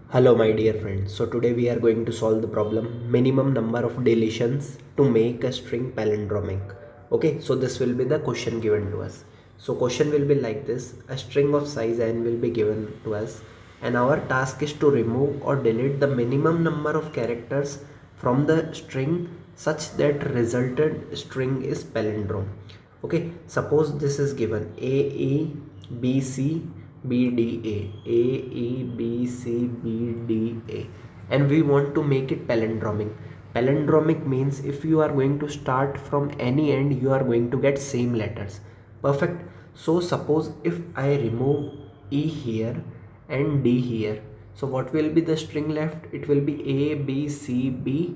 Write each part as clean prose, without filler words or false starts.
Hello my dear friends. So today we are going to solve the problem minimum number of deletions to make a string palindromic. Okay, so this will be the question given to us. So question will be like this: a string of size n will be given to us and our task is to remove or delete the minimum number of characters from the string such that resulted string is palindrome. Okay, suppose this is given AE BC BDA and we want to make it palindromic means if you are going to start from any end you are going to get same letters. Perfect. So suppose if I remove E here and D here, so what will be the string left? It will be ABCBA.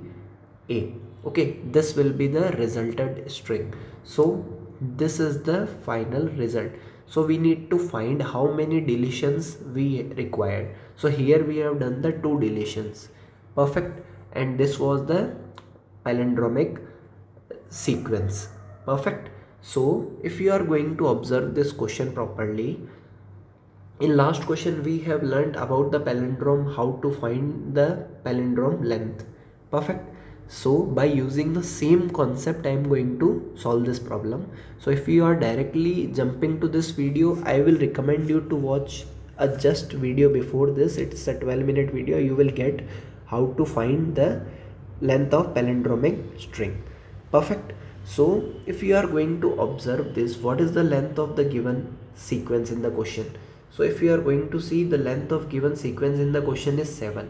Okay, this will be the resulted string. So this is the final result. So we need to find how many deletions we required. So here we have done the 2 deletions. Perfect. And this was the palindromic sequence. Perfect. So if you are going to observe this question properly, in last question we have learned about the palindrome, how to find the palindrome length. Perfect. So by using the same concept I am going to solve this problem. So if you are directly jumping to this video, I will recommend you to watch a just video before this. It's a 12-minute video. You will get how to find the length of palindromic string. Perfect. So if you are going to observe this, what is the length of the given sequence in the question? So if you are going to see, the length of given sequence in the question is 7.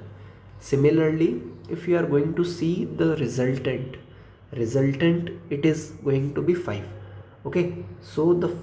Similarly, if you are going to see the resultant it is going to be 5. Okay, so the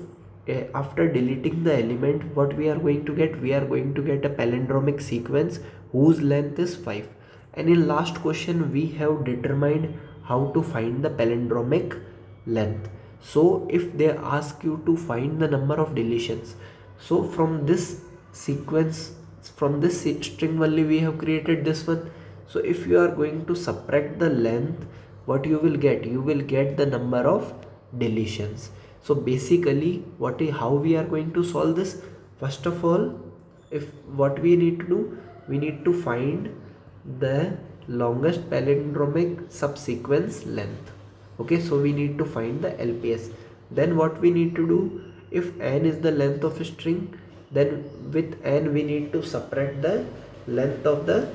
after deleting the element, what we are going to get? We are going to get a palindromic sequence whose length is 5. And in last question we have determined how to find the palindromic length. So if they ask you to find the number of deletions, so from this sequence, from this string only we have created this one. So if you are going to subtract the length, what you will get? You will get the number of deletions. So basically how we are going to solve this? First of all, if what we need to do, we need to find the longest palindromic subsequence length. Okay, so we need to find the LPS. Then what we need to do, if n is the length of a string, then with n we need to subtract the length of the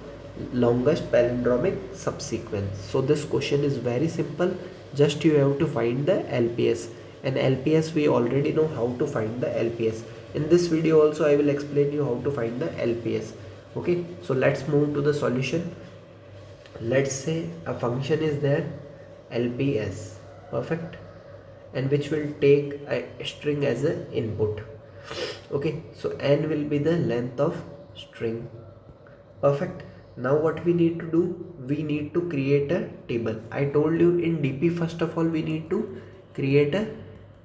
longest palindromic subsequence. So this question is very simple. Just you have to find the LPS, and LPS we already know how to find the LPS. In this video also I will explain you how to find the LPS. Okay, so let's move to the solution. Let's say a function is there, LPS. Perfect. And which will take a string as an input. Okay, so n will be the length of string. Perfect. Now what we need to do, we need to create a table. I told you in DP first of all we need to create a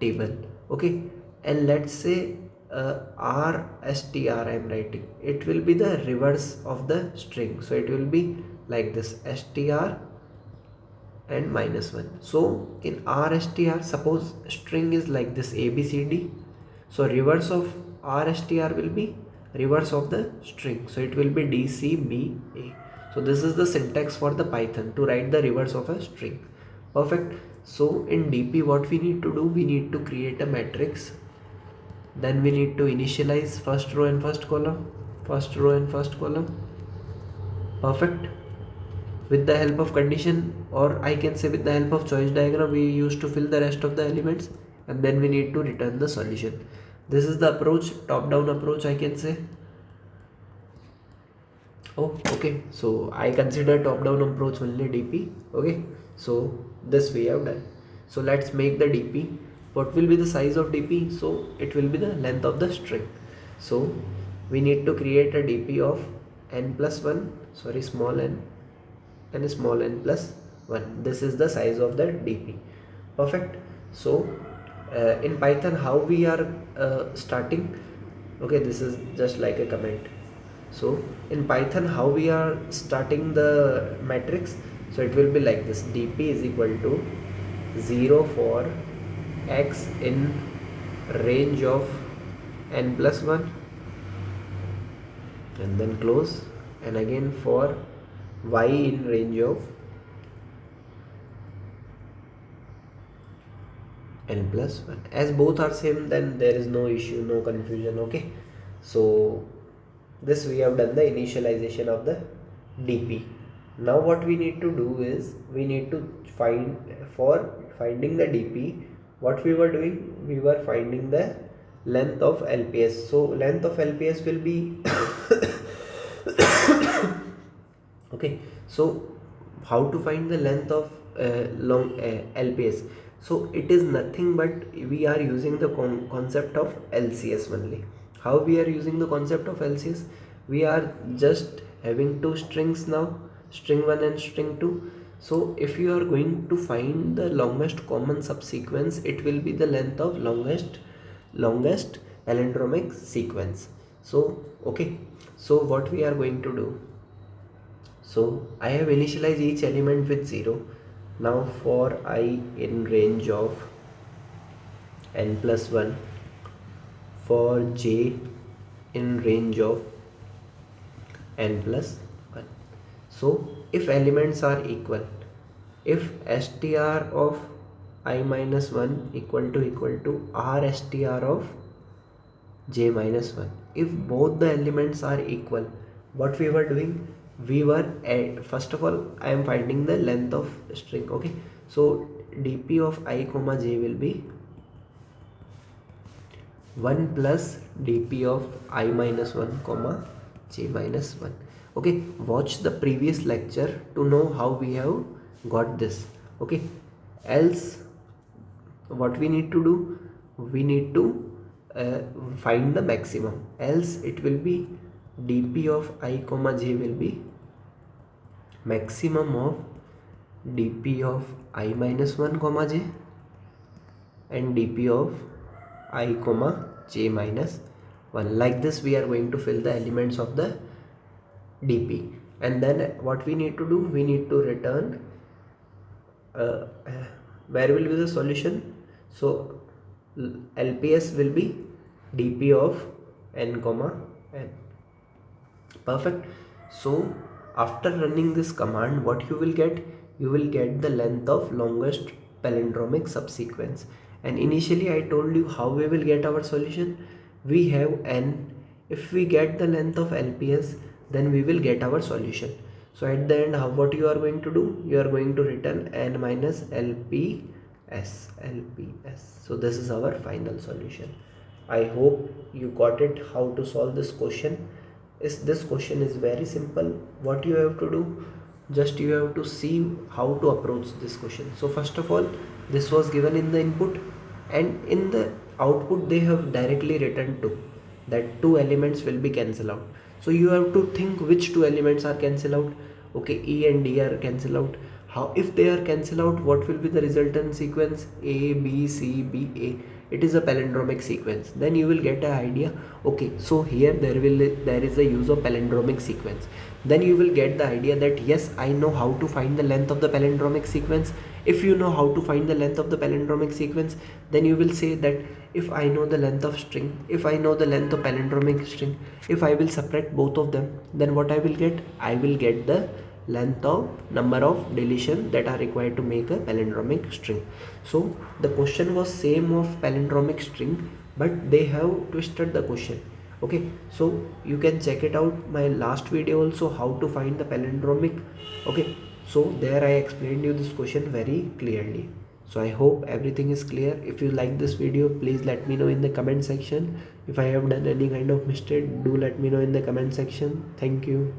table. Okay, and let's say rstr I am writing, it will be the reverse of the string. So it will be like this, str and -1. So in rstr, suppose string is like this abcd, so reverse of rstr will be reverse of the string, so it will be dcba. So this is the syntax for the Python to write the reverse of a string. Perfect. So in DP what we need to do, we need to create a matrix, then we need to initialize first row and first column, first row and first column. Perfect. With the help of condition, or I can say with the help of choice diagram, we used to fill the rest of the elements, and then we need to return the solution. This is the approach, top down approach I can say. Oh, okay, so I consider top down approach only DP. Okay, so this we have done. So let's make the DP. What will be the size of DP? So it will be the length of the string. So we need to create a DP of n plus 1, sorry, small n and small n plus 1. This is the size of the DP. Perfect. So in Python how we are starting? Okay, this is just like a comment. So in Python how we are starting the matrix? So it will be like this, dp is equal to 0 for x in range of n plus 1 and then close, and again for y in range of n plus 1. As both are same, then there is no issue, no confusion. Okay, so this we have done the initialization of the dp. Now what we need to do is we need to find, for finding the dp, what we were doing, we were finding the length of lps. So length of lps will be okay, so how to find the length of lps? So it is nothing but we are using the concept of lcs only. How we are using the concept of lcs? We are just having two strings now, string 1 and string 2. So if you are going to find the longest common subsequence, it will be the length of longest palindromic sequence. So okay, so what we are going to do, so I have initialized each element with 0. Now for I in range of n plus 1, for j in range of n plus 1. So if elements are equal, if str of I minus 1 equal to r str of j minus 1, if both the elements are equal, what we were doing, we were first of all I am finding the length of string. Okay, so dp of I comma j will be 1 plus dp of I minus 1 comma j minus 1. Okay, watch the previous lecture to know how we have got this. Okay, else what we need to do, we need to find the maximum, else it will be dp of I comma j will be maximum of dp of I minus 1 comma j and dp of I comma j minus 1. Like this we are going to fill the elements of the dp, and then what we need to do, we need to return where will be the solution. So lps will be dp of n comma n. Perfect. So after running this command, what you will get, you will get the length of longest palindromic subsequence. And initially I told you how we will get our solution. We have n, if we get the length of lps, then we will get our solution. So at the end, what you are going to do, you are going to return n minus lps. So this is our final solution. I hope you got it how to solve this question. This question is very simple. What you have to do, just you have to see how to approach this question. So first of all, this was given in the input, and in the output they have directly written 2, that 2 elements will be cancelled out. So you have to think which 2 elements are cancelled out. Okay, e and d are cancelled out. How, if they are cancelled out, what will be the resultant sequence? A b c b a. It is a palindromic sequence. Then you will get an idea. Okay, so here there is a use of palindromic sequence. Then you will get the idea that yes, I know how to find the length of the palindromic sequence. If you know how to find the length of the palindromic sequence, then you will say that if I know the length of string, if I know the length of palindromic string, if I will separate both of them, then what I will get? I will get the length of number of deletion that are required to make a palindromic string. So the question was same of palindromic string, but they have twisted the question. Okay, so you can check it out my last video also, how to find the palindromic. Okay, so there I explained you this question very clearly. So I hope everything is clear. If you like this video, please let me know in the comment section. If I have done any kind of mistake, do let me know in the comment section. Thank you.